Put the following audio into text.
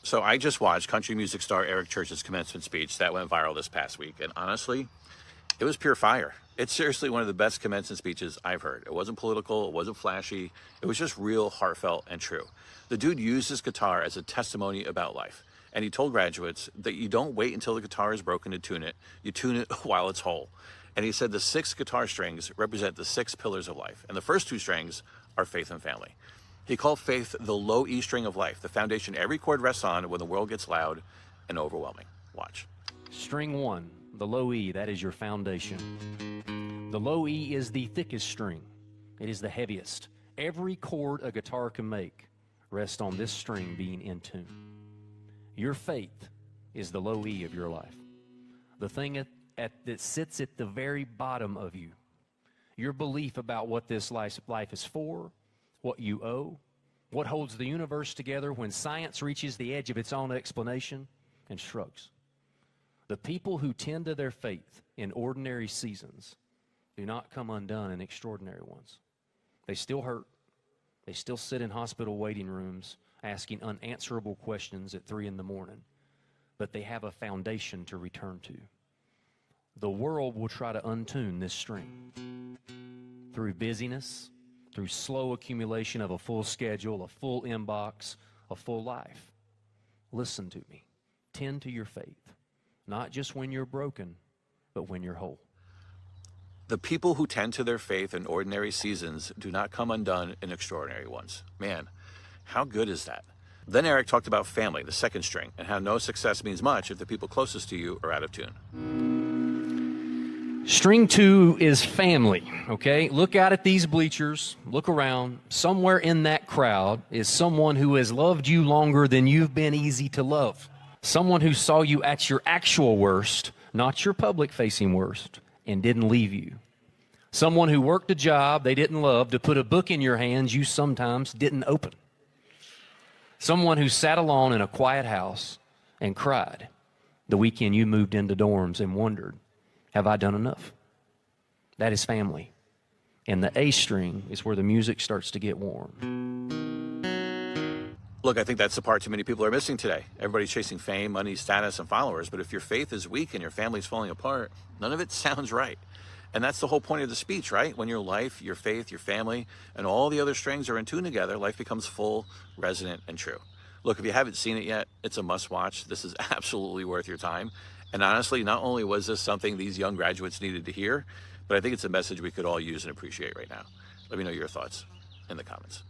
So I just watched country music star Eric Church's commencement speech that went viral this past week, and honestly, it was pure fire. It's seriously one of the best commencement speeches I've heard. It wasn't political, it wasn't flashy, it was just real, heartfelt, and true. The dude used his guitar as a testimony about life, and he told graduates that you don't wait until the guitar is broken to tune it, you tune it while it's whole. And he said the 6 guitar strings represent the 6 pillars of life, and the first 2 strings are faith and family. He called faith the low E string of life, the foundation every chord rests on when the world gets loud and overwhelming. Watch. String 1, the low E, that is your foundation. The low E is the thickest string. It is the heaviest. Every chord a guitar can make rests on this string being in tune. Your faith is the low E of your life. The thing that sits at the very bottom of you. Your belief about what this life is for, what you owe, what holds the universe together when science reaches the edge of its own explanation and shrugs. The people who tend to their faith in ordinary seasons do not come undone in extraordinary ones. They still hurt. They still sit in hospital waiting rooms asking unanswerable questions at 3 in the morning. But they have a foundation to return to. The world will try to untune this string through busyness, through slow accumulation of a full schedule, a full inbox, a full life. Listen to me. Tend to your faith, not just when you're broken, but when you're whole. The people who tend to their faith in ordinary seasons do not come undone in extraordinary ones. Man, how good is that? Then Eric talked about family, the second string, and how no success means much if the people closest to you are out of tune. String 2 is family, okay? Look out at these bleachers, look around. Somewhere in that crowd is someone who has loved you longer than you've been easy to love. Someone who saw you at your actual worst, not your public-facing worst, and didn't leave you. Someone who worked a job they didn't love to put a book in your hands you sometimes didn't open. Someone who sat alone in a quiet house and cried the weekend you moved into dorms and wondered, have I done enough? That is family. And the A string is where the music starts to get warm. Look, I think that's the part too many people are missing today. Everybody's chasing fame, money, status, and followers, but if your faith is weak and your family's falling apart, none of it sounds right. And that's the whole point of the speech, right? When your life, your faith, your family, and all the other strings are in tune together, life becomes full, resonant, and true. Look, if you haven't seen it yet, it's a must-watch. This is absolutely worth your time. And honestly, not only was this something these young graduates needed to hear, but I think it's a message we could all use and appreciate right now. Let me know your thoughts in the comments.